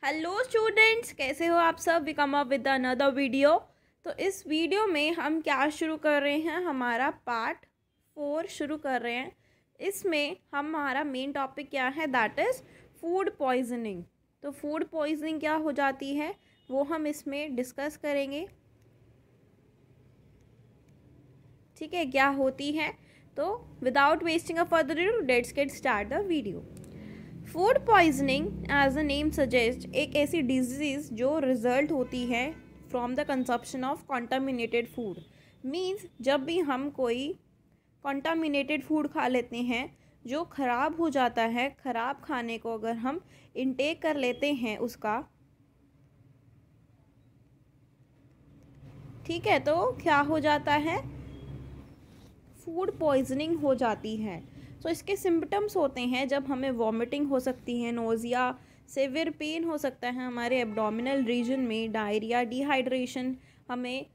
Hello students, कैसे हो आप सब। We come up with another video. तो इस वीडियो में हम क्या शुरू कर रहे हैं, हमारा पार्ट 4 शुरू कर रहे हैं। इसमें हमारा मेन टॉपिक क्या है, दैट इज़ फूड पॉइजनिंग। तो फूड पॉइजनिंग क्या हो जाती है वो हम इसमें डिस्कस करेंगे। ठीक है, क्या होती है। तो without wasting a further due, let's get start the video. Food poisoning as the name suggest एक ऐसी डिजीज़ जो रिजल्ट होती है from the consumption of contaminated food. Means जब भी हम कोई कॉन्टामिनेटेड फूड खा लेते हैं जो ख़राब हो जाता है, ख़राब खाने को अगर हम इनटेक कर लेते हैं उसका, ठीक है, तो क्या हो जाता है, फूड पॉइजनिंग हो जाती है। तो इसके सिम्टम्स होते हैं जब हमें वॉमिटिंग हो सकती है, नोज़िया, सेवियर पेन हो सकता है हमारे एब्डोमिनल रीजन में, डायरिया, डिहाइड्रेशन हमें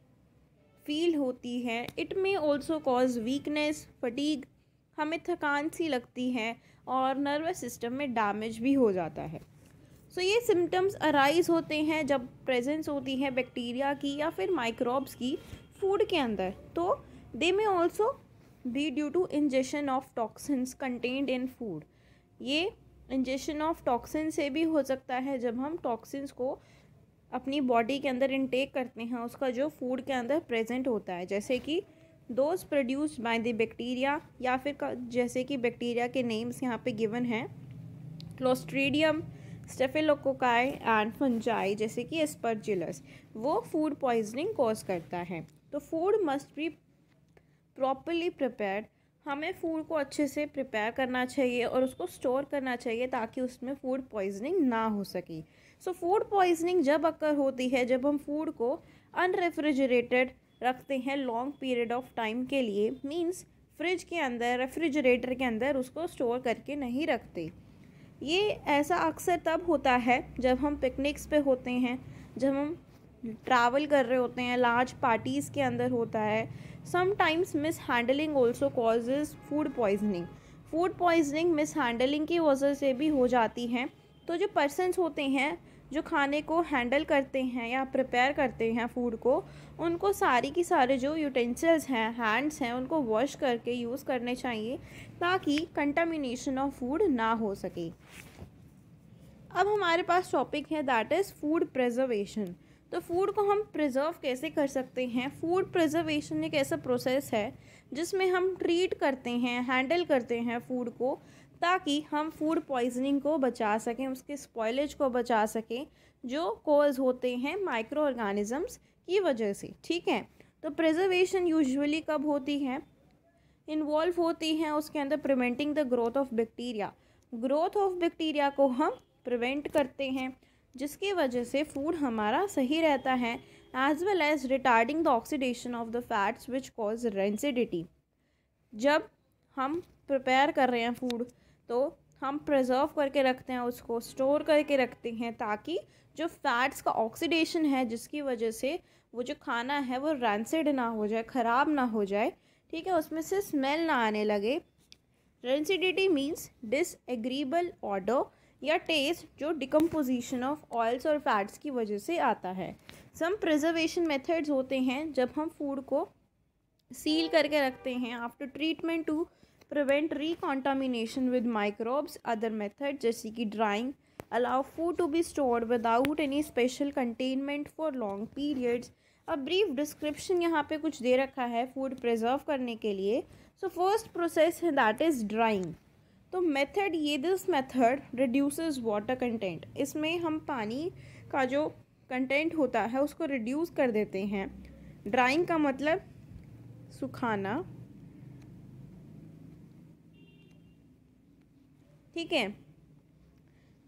फील होती है। It may also cause weakness, fatigue, हमें थकान सी लगती है और नर्वस सिस्टम में डैमेज भी हो जाता है। सो ये सिम्टम्स अराइज होते हैं जब प्रेजेंस होती है बैक्टीरिया की या फिर माइक्रोब्स की फूड के अंदर। तो they may also be due to injection of toxins contained in food. ये इंजेक्शन ऑफ टॉक्सिन से भी हो सकता है जब हम टॉक्सिन्स को अपनी बॉडी के अंदर इनटेक करते हैं, उसका जो फूड के अंदर प्रेजेंट होता है, जैसे कि those produced by the bacteria, या फिर जैसे कि बैक्टीरिया के नेम्स यहाँ पे गिवन हैं, क्लोस्ट्रीडियम, स्टेफिलोकोकाई एंड फंजाई, जैसे कि एस्परजिलस, वो फूड पॉइजनिंग कॉज करता है। तो food must be properly prepared. हमें फूड को अच्छे से प्रिपेयर करना चाहिए और उसको स्टोर करना चाहिए ताकि उसमें फूड पॉइजनिंग ना हो सके। सो फूड पॉइजनिंग जब अक्कर होती है जब हम फूड को अनरेफ्रिजरेटेड रखते हैं लॉन्ग पीरियड ऑफ टाइम के लिए, मीन्स फ्रिज के अंदर, रेफ्रिजरेटर के अंदर उसको स्टोर करके नहीं रखते। ये ऐसा अक्सर तब होता है जब हम पिकनिक्स पे होते हैं, जब हम ट्रैवल कर रहे होते हैं, लार्ज पार्टीज़ के अंदर होता है। Sometimes miss handling also causes food poisoning. Food poisoning miss handling की वजह से भी हो जाती है। तो जो पर्सनस होते हैं जो खाने को हैंडल करते हैं या प्रिपेयर करते हैं फूड को, उनको सारी की सारे जो यूटेंसिल्स हैं, हैंड्स हैं, उनको वॉश करके यूज़ करने चाहिए ताकि कंटामिनेशन ऑफ फूड ना हो सके। अब हमारे पास टॉपिक है दैट इज़ फूड प्रिजर्वेशन। तो फूड को हम प्रिजर्व कैसे कर सकते हैं। फूड प्रिजर्वेशन एक ऐसा प्रोसेस है जिसमें हम ट्रीट करते हैं, हैंडल करते हैं फूड को, ताकि हम फूड पॉइजनिंग को बचा सकें, उसके स्पॉइलेज को बचा सकें जो कॉज होते हैं माइक्रो ऑर्गेनिजम्स की वजह से। ठीक है, तो प्रिजर्वेशन यूजुअली कब होती है, इन्वॉल्व होती हैं उसके अंदर preventing the growth of bacteria. Growth of bacteria को हम प्रिवेंट करते हैं जिसकी वजह से फूड हमारा सही रहता है, as well as retarding the oxidation of the fats which cause rancidity. जब हम प्रिपेयर कर रहे हैं फूड तो हम प्रिजर्व करके रखते हैं, उसको स्टोर करके रखते हैं ताकि जो फैट्स का ऑक्सीडेशन है जिसकी वजह से वो जो खाना है वो रैंसिड ना हो जाए, ख़राब ना हो जाए, ठीक है, उसमें से स्मेल ना आने लगे। रेंसिडिटी मीन्स डिसएग्रीबल ऑर्डर या टेस्ट जो डिकम्पोजिशन ऑफ ऑयल्स और फैट्स की वजह से आता है। सम प्रिजर्वेशन मेथड्स होते हैं जब हम फूड को सील करके रखते हैं after treatment to prevent recontamination with microbes. Other method जैसे कि drying allow food to be stored without any special containment for long periods. अब ब्रीफ डिस्क्रिप्शन यहाँ पे कुछ दे रखा है फूड प्रिजर्व करने के लिए। सो फर्स्ट प्रोसेस है दैट इज़ ड्राइंग। तो मेथड ये, this method reduces water content. इसमें हम पानी का जो कंटेंट होता है उसको रिड्यूस कर देते हैं। ड्राइंग का मतलब सुखाना, ठीक है,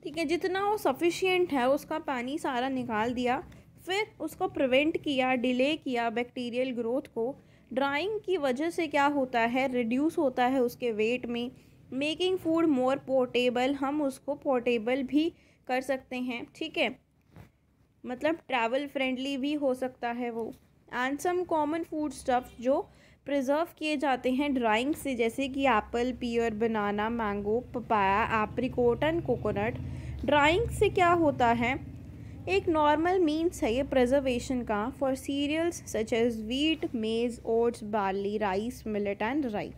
ठीक है, जितना वो सफिशिएंट है उसका पानी सारा निकाल दिया, फिर उसको प्रिवेंट किया, डिले किया बैक्टीरियल ग्रोथ को। ड्राइंग की वजह से क्या होता है, रिड्यूस होता है उसके वेट में, मेकिंग फूड मोर पोर्टेबल। हम उसको पोर्टेबल भी कर सकते हैं, ठीक है, मतलब ट्रैवल फ्रेंडली भी हो सकता है वो। And some common food stuffs जो प्रिजर्व किए जाते हैं ड्राइंग से, जैसे कि apple, pear, banana, mango, papaya, apricot and coconut. Drying से क्या होता है, एक नॉर्मल मीन्स है ये प्रिजर्वेशन का for cereals such as wheat, maize, oats, barley, rice, millet and rye.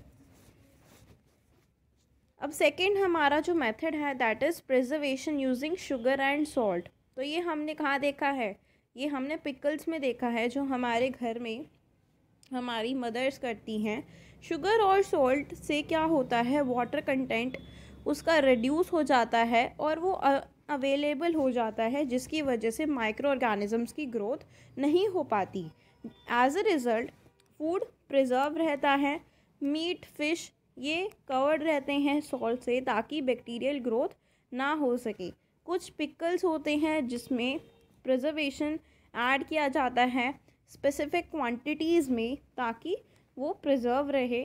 अब सेकेंड हमारा जो मेथड है that is preservation using sugar and salt. तो ये हमने कहाँ देखा है, ये हमने पिकल्स में देखा है जो हमारे घर में हमारी मदर्स करती हैं। शुगर और सॉल्ट से क्या होता है, वाटर कंटेंट उसका रिड्यूस हो जाता है और वो अवेलेबल हो जाता है, जिसकी वजह से माइक्रो ऑर्गेनिजम्स की ग्रोथ नहीं हो पाती। As a result food preserve रहता है। मीट, फिश ये कवर्ड रहते हैं सॉल्ट से ताकि बैक्टीरियल ग्रोथ ना हो सके। कुछ पिकल्स होते हैं जिसमें प्रिजर्वेशन ऐड किया जाता है स्पेसिफिक क्वांटिटीज़ में ताकि वो प्रिजर्व रहे।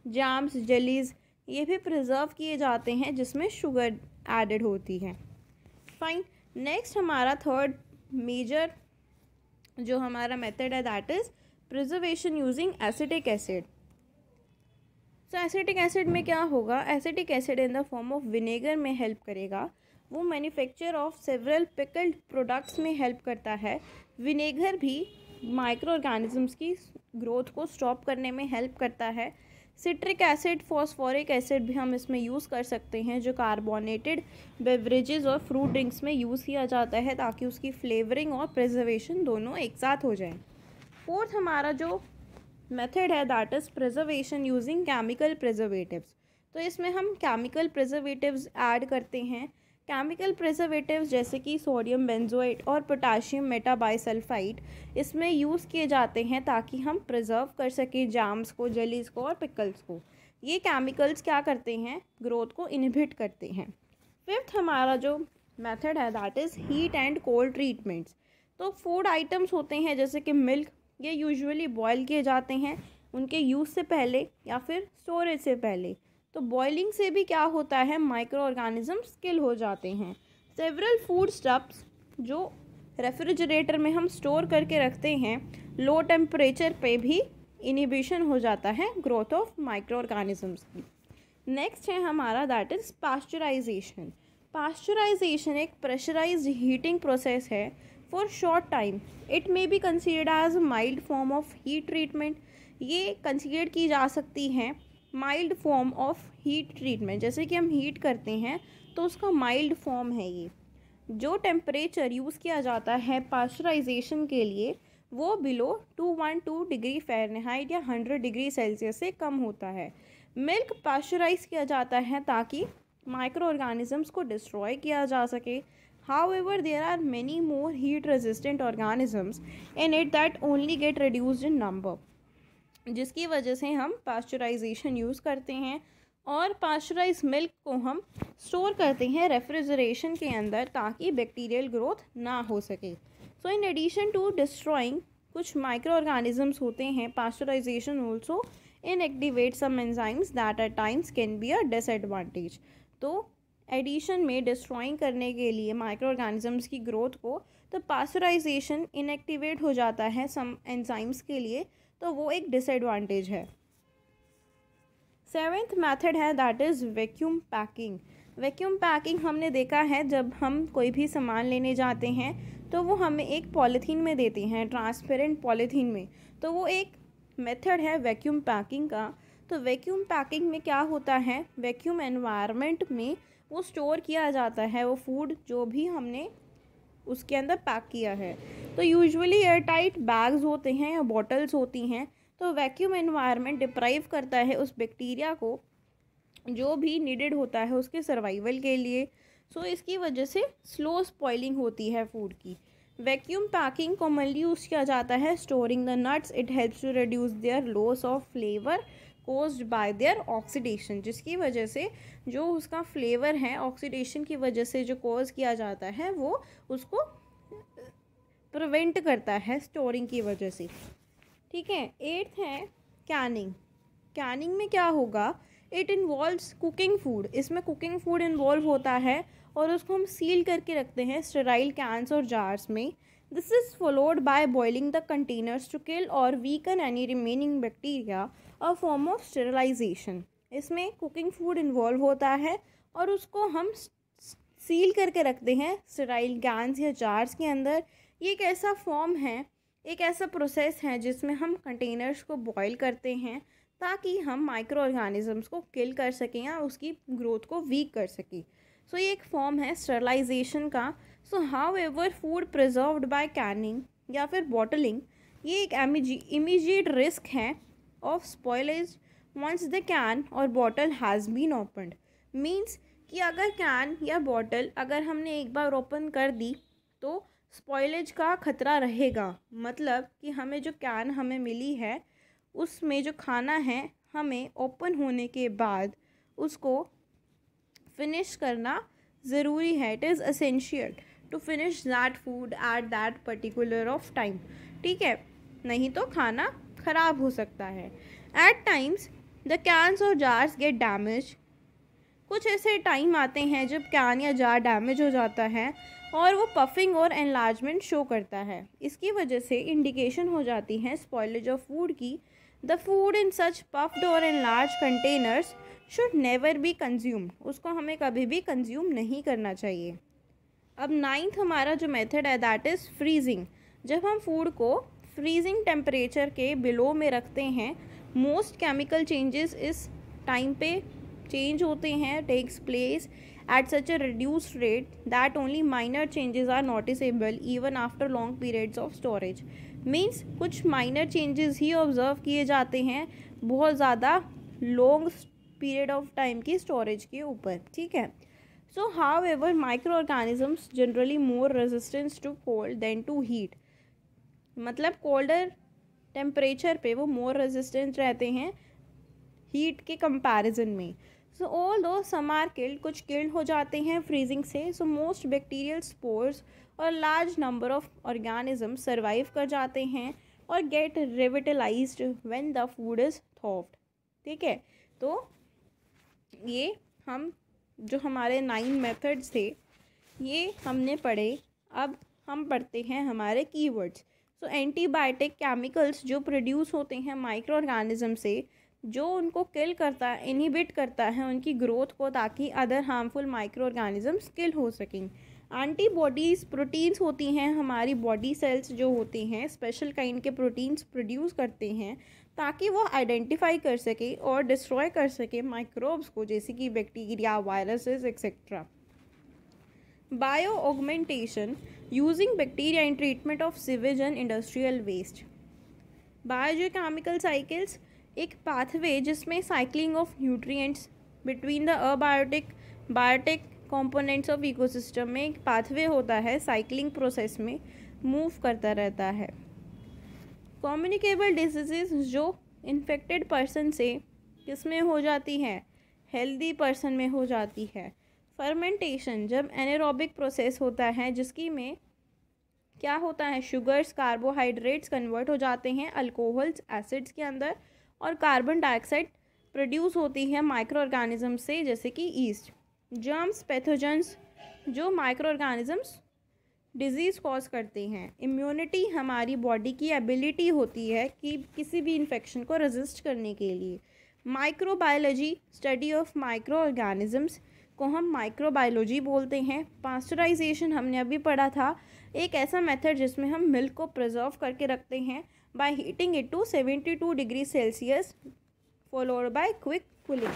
जैम्स, जेलीज़ ये भी प्रिजर्व किए जाते हैं जिसमें शुगर एडेड होती है। फाइन, नेक्स्ट हमारा थर्ड मेजर जो हमारा मेथड है that is preservation using acetic acid. So acetic acid में क्या होगा, acetic acid in the form of vinegar में हेल्प करेगा। वो manufacture of several pickled products में हेल्प करता है। विनेगर भी माइक्रो ऑर्गेनिजम्स की ग्रोथ को स्टॉप करने में हेल्प करता है। सिट्रिक एसिड, फॉस्फोरिक एसिड भी हम इसमें यूज़ कर सकते हैं जो कार्बोनेटेड बेवरेजेस और फ्रूट ड्रिंक्स में यूज़ किया जाता है ताकि उसकी फ्लेवरिंग और प्रिजर्वेशन दोनों एक साथ हो जाए। फोर्थ हमारा जो मेथड है that is preservation using chemical preservatives. तो इसमें हम केमिकल प्रिजर्वेटिव्स ऐड करते हैं। केमिकल प्रिजर्वेटिव्स जैसे कि सोडियम बेंजोएट और पोटाशियम मेटाबाइसल्फाइड इसमें यूज़ किए जाते हैं ताकि हम प्रिजर्व कर सकें जैम्स को, जेलीज़ को और पिकल्स को। ये केमिकल्स क्या करते हैं, ग्रोथ को इनहिबिट करते हैं। फिफ्थ हमारा जो मेथड है that is heat and cold treatments. तो फूड आइटम्स होते हैं जैसे कि मिल्क, ये यूजुअली बॉयल किए जाते हैं उनके यूज़ से पहले या फिर स्टोरेज से पहले। तो बॉइलिंग से भी क्या होता है, माइक्रो ऑर्गेनिजम्स किल हो जाते हैं। सेवरल फूड स्टफ्स जो रेफ्रिजरेटर में हम स्टोर करके रखते हैं, लो टेम्परेचर पे भी इनिबिशन हो जाता है ग्रोथ ऑफ माइक्रो ऑर्गेनिजम्स की। नेक्स्ट है हमारा दैट इज़ पास्चराइजेशन। पास्चराइजेशन एक प्रेशराइज्ड हीटिंग प्रोसेस है for short time. It may be considered as mild form of heat treatment. ये कंसिडर की जा सकती है mild form of heat treatment, जैसे कि हम हीट करते हैं तो उसका माइल्ड फॉर्म है ये। जो टेम्परेचर यूज़ किया जाता है पास्चराइजेशन के लिए वो बिलो 212 डिग्री फ़ारेनहाइट या 100 डिग्री सेल्सियस से कम होता है। मिल्क पास्चराइज किया जाता है ताकि माइक्रो ऑर्गेनिजम्स को डिस्ट्रॉय किया जा सके। However, there are many more heat-resistant organisms in it that only get reduced in number, जिसकी वजह से हम पास्चराइजेशन यूज़ करते हैं और पास्चराइज मिल्क को हम स्टोर करते हैं रेफ्रिजरेशन के अंदर ताकि बैक्टीरियल ग्रोथ ना हो सके। So in addition to destroying कुछ माइक्रो ऑर्गेनिजम्स होते हैं, pasteurization also inactivate some enzymes that at times can be a disadvantage. तो एडिशन में डिस्ट्रॉइंग करने के लिए माइक्रो ऑर्गेनिजम्स की ग्रोथ को, तो पास्चराइजेशन इनएक्टिवेट हो जाता है सम एंजाइम्स के लिए, तो वो एक डिसएडवांटेज है। सेवेंथ मेथड है that is vacuum packing. Vacuum packing हमने देखा है जब हम कोई भी सामान लेने जाते हैं तो वो हमें एक पॉलीथीन में देते हैं, ट्रांसपेरेंट पॉलीथीन में। तो वो एक मेथड है वैक्यूम पैकिंग का। तो वैक्यूम पैकिंग में क्या होता है, वैक्यूम एनवायरनमेंट में वो स्टोर किया जाता है वो फूड जो भी हमने उसके अंदर पैक किया है। तो यूजुअली एयर टाइट बैग्स होते हैं या बॉटल्स होती हैं। तो वैक्यूम एनवायरनमेंट डिप्राइव करता है उस बैक्टीरिया को जो भी नीडेड होता है उसके सर्वाइवल के लिए। सो इसकी वजह से स्लो स्पॉइलिंग होती है फूड की। वैक्यूम पैकिंग कॉमनली यूज़ किया जाता है storing the nuts. It helps to reduce their loss of flavour caused by their oxidation, जिसकी वजह से जो उसका फ्लेवर है ऑक्सीडेशन की वजह से जो कोज किया जाता है वो उसको प्रिवेंट करता है स्टोरिंग की वजह से। ठीक है, एट्थ है कैनिंग। कैनिंग में क्या होगा, इट इन्वॉल्व्स कुकिंग फूड। इसमें कुकिंग फूड इन्वॉल्व होता है और उसको हम सील करके रखते हैं स्टेराइल कैंस और जार्स में। This is followed by boiling the containers to kill और weaken any remaining bacteria, a form of sterilisation. इसमें कुकिंग फूड इन्वॉल्व होता है और उसको हम सील करके रखते हैं स्टेराइल कैन्स या जार्स के अंदर। ये एक ऐसा फॉर्म है, एक ऐसा प्रोसेस है जिसमें हम कंटेनर्स को बॉईल करते हैं ताकि हम माइक्रो ऑर्गेनिजम्स को किल कर सकें या उसकी ग्रोथ को वीक कर सकें। सो ये एक फॉर्म है स्टरलाइजेशन का। So however food preserved by canning या फिर बॉटलिंग, ये एक इमीडिएट रिस्क है of spoilage once the can और bottle has been opened. Means कि अगर कैन या बॉटल अगर हमने एक बार ओपन कर दी तो स्पॉइलेज का खतरा रहेगा। मतलब कि हमें जो कैन हमें मिली है उसमें जो खाना है हमें ओपन होने के बाद उसको फिनिश करना ज़रूरी है। It is essential to finish that food at that particular of time. ठीक है, नहीं तो खाना ख़राब हो सकता है। एट टाइम्स द कैन्स और जार्स गेट डैमेज। कुछ ऐसे टाइम आते हैं जब कैन या जार डैमेज हो जाता है और वो पफिंग और एनलार्जमेंट शो करता है। इसकी वजह से इंडिकेशन हो जाती है स्पॉइलेज ऑफ फूड की। The food in such puffed और enlarge containers should never be consumed. उसको हमें कभी भी कंज्यूम नहीं करना चाहिए। अब 9th हमारा जो मेथड है दैट इज़ फ्रीजिंग। जब हम फूड को फ्रीजिंग टेम्परेचर के बिलो में रखते हैं, मोस्ट केमिकल चेंजेस इस टाइम पे चेंज होते हैं, takes place at such a reduced rate that only minor changes are noticeable even after long periods of storage. Means कुछ minor changes ही observe किए जाते हैं बहुत ज़्यादा long period of time की storage के ऊपर। ठीक है, so however microorganisms generally more resistant to cold than to heat। मतलब colder temperature पे वो more resistant रहते हैं heat के comparison में। So although some are killed, कुछ किल्ड हो जाते हैं फ्रीजिंग से। सो मोस्ट बैक्टीरियल स्पोर्स और large number of organism survive कर जाते हैं और get revitalised when the food is thawed. ठीक है, तो ये हम जो हमारे 9 मेथड्स थे ये हमने पढ़े। अब हम पढ़ते हैं हमारे कीवर्ड्स। सो एंटीबायोटिक केमिकल्स जो प्रोड्यूस होते हैं माइक्रो ऑर्गेनिज्म से, जो उनको किल करता है, इनहिबिट करता है उनकी ग्रोथ को ताकि अदर हार्मफुल माइक्रो ऑर्गेनिजम्स किल हो सकें। एंटीबॉडीज़ प्रोटीन्स होती हैं, हमारी बॉडी सेल्स जो होती हैं स्पेशल काइंड के प्रोटीन्स प्रोड्यूस करते हैं ताकि वो आइडेंटिफाई कर सके और डिस्ट्रॉय कर सके माइक्रोब्स को, जैसे कि bacteria, viruses etcetera. Bio augmentation using bacteria in treatment of sewage and industrial waste. Biochemical cycles एक पाथवे जिसमें cycling of nutrients between the biotic components of ecosystem में एक पाथवे होता है, साइक्लिंग प्रोसेस में मूव करता रहता है। कम्युनिकेबल डिजीज़ जो इन्फेक्टेड पर्सन से किसमें हो जाती है, हेल्दी पर्सन में हो जाती है। फर्मेंटेशन जब एनारोबिक प्रोसेस होता है जिसकी में क्या होता है, शुगर्स कार्बोहाइड्रेट्स कन्वर्ट हो जाते हैं अल्कोहल्स एसिड्स के अंदर और कार्बन डाइऑक्साइड प्रोड्यूस होती है माइक्रो ऑर्गेनिज्म से, जैसे कि ईस्ट। जर्म्स पैथोजेंस जो माइक्रो ऑर्गेनिजम्स डिजीज़ कॉज करते हैं। इम्यूनिटी हमारी बॉडी की एबिलिटी होती है कि किसी भी इन्फेक्शन को रेजिस्ट करने के लिए। Microbiology study of micro organisms को हम माइक्रोबायोलॉजी बोलते हैं। पास्चराइजेशन हमने अभी पढ़ा था, एक ऐसा मेथड जिसमें हम मिल्क को प्रिजर्व करके रखते हैं by heating it to 72 degrees Celsius followed by quick cooling।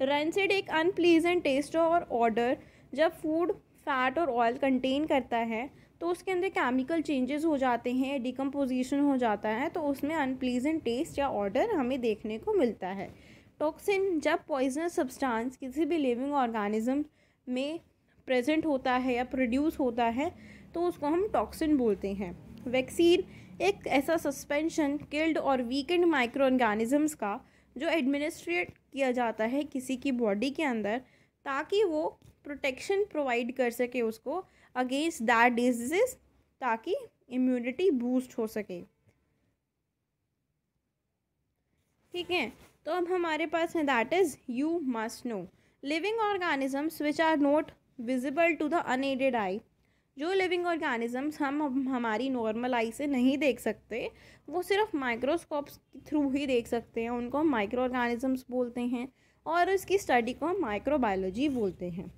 Rancid एक अनप्लीजेंट टेस्ट और ऑर्डर, जब फूड फैट और ऑयल कंटेन करता है तो उसके अंदर केमिकल चेंजेस हो जाते हैं, डिकम्पोजिशन हो जाता है, तो उसमें अनप्लीजेंट टेस्ट या ऑर्डर हमें देखने को मिलता है। टॉक्सिन जब पॉइजनस सब्सटेंस किसी भी लिविंग ऑर्गेनिज्म में प्रेजेंट होता है या प्रोड्यूस होता है तो उसको हम टॉक्सिन बोलते हैं। वैक्सीन एक ऐसा सस्पेंशन किल्ड और वीकेंड माइक्रो ऑर्गेनिजम्स का जो एडमिनिस्ट्रेट किया जाता है किसी की बॉडी के अंदर ताकि वो प्रोटेक्शन प्रोवाइड कर सके उसको अगेंस्ट दैट डिजीज़, ताकि इम्यूनिटी बूस्ट हो सके। ठीक है, तो अब हमारे पास है that is you must know living organisms which are not visible to the unaided eye. जो लिविंग ऑर्गेनिजम्स हम हमारी नॉर्मल आई से नहीं देख सकते, वो सिर्फ माइक्रोस्कोप्स के थ्रू ही देख सकते हैं, उनको हम माइक्रो ऑर्गेनिजम्स बोलते हैं और इसकी स्टडी को हम माइक्रोबायोलॉजी बोलते हैं।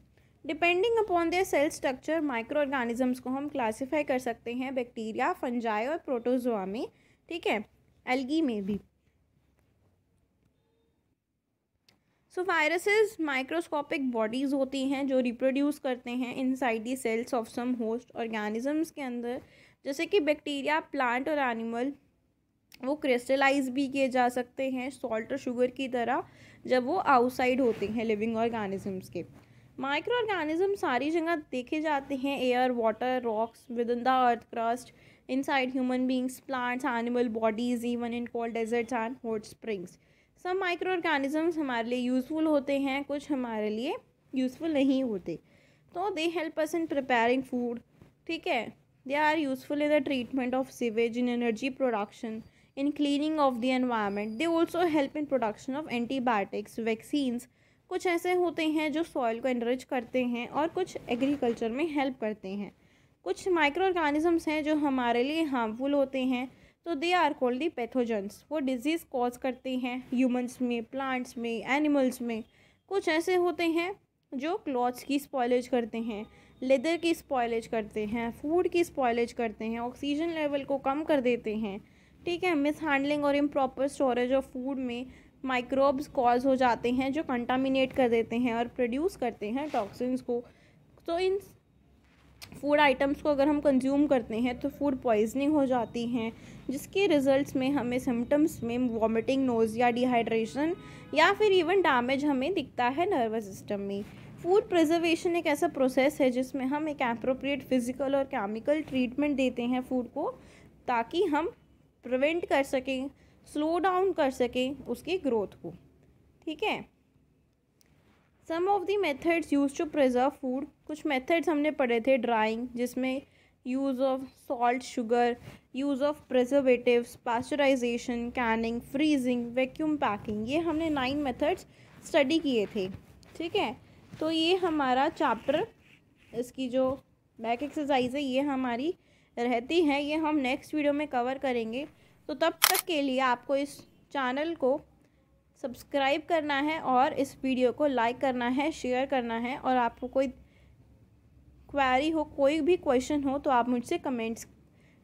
Depending upon their cell structure micro organisms को हम क्लासीफाई कर सकते हैं बैक्टीरिया, फंजाई और प्रोटोजोआ में, ठीक है, एल्गी में भी। सो वायरसेस माइक्रोस्कोपिक बॉडीज़ होती हैं जो रिप्रोड्यूस करते हैं inside the cells of some host organisms के अंदर, जैसे कि बैक्टीरिया, प्लांट और एनिमल। वो क्रिस्टलाइज भी किए जा सकते हैं सॉल्ट और शुगर की तरह जब वो आउटसाइड होते हैं लिविंग ऑर्गेनिजम्स के। माइक्रो ऑर्गेनिज्म सारी जगह देखे जाते हैं, air, water, rocks, within the earth crust, inside human beings, plants, animal bodies, even in cold deserts and hot springs. सब माइक्रो ऑर्गेनिजम्स हमारे लिए यूज़फुल होते हैं, कुछ हमारे लिए यूज़फुल नहीं होते। तो they help us in preparing food, ठीक है, they are useful in the treatment of sewage, in energy production, in cleaning of the environment. They also help in production of antibiotics, vaccines. कुछ ऐसे होते हैं जो सॉइल को enrich करते हैं और कुछ एग्रीकल्चर में हेल्प करते हैं। कुछ माइक्रो ऑर्गेनिजम्स हैं जो हमारे लिए हार्मफुल होते हैं, तो they are called the pathogens. वो डिजीज़ कॉज करते हैं ह्यूमंस में, प्लांट्स में, एनिमल्स में। कुछ ऐसे होते हैं जो क्लॉथ्स की स्पॉयलेज करते हैं, लेदर की स्पॉयलेज करते हैं, फूड की स्पॉयलेज करते हैं, ऑक्सीजन लेवल को कम कर देते हैं, ठीक है। मिस हैंडलिंग और इम्प्रॉपर स्टोरेज ऑफ फूड में माइक्रोब्स कॉज हो जाते हैं जो कंटामिनेट कर देते हैं और प्रोड्यूस करते हैं टॉक्सिन्स को। तो इन फूड आइटम्स को अगर हम कंज्यूम करते हैं तो फूड पॉइजनिंग हो जाती हैं, जिसके रिजल्ट्स में हमें सिम्टम्स में वॉमिटिंग, नोज़िया, डिहाइड्रेशन या फिर इवन डैमेज हमें दिखता है नर्वस सिस्टम में। फूड प्रिजर्वेशन एक ऐसा प्रोसेस है जिसमें हम एक एप्रोप्रिएट फिजिकल और केमिकल ट्रीटमेंट देते हैं फूड को, ताकि हम प्रिवेंट कर सकें, स्लो डाउन कर सकें उसकी ग्रोथ को, ठीक है। Some of the methods use to preserve food, कुछ मेथड्स हमने पढ़े थे ड्राइंग, जिसमें use of salt, sugar, use of preservatives, pasteurisation, canning, freezing, vacuum packing, ये हमने 9 मेथड्स स्टडी किए थे, ठीक है। तो ये हमारा चैप्टर, इसकी जो बैक एक्सरसाइज है ये हमारी रहती है, ये हम नेक्स्ट वीडियो में कवर करेंगे। तो तब तक के लिए आपको इस चैनल को सब्सक्राइब करना है और इस वीडियो को लाइक करना है, शेयर करना है, और आपको कोई क्वेरी हो, कोई भी क्वेश्चन हो तो आप मुझसे कमेंट्स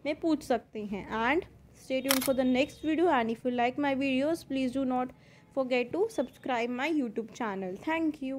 में पूछ सकते हैं। And stay tuned for the next video, and if you like my videos please do not forget to subscribe my YouTube channel. Thank you.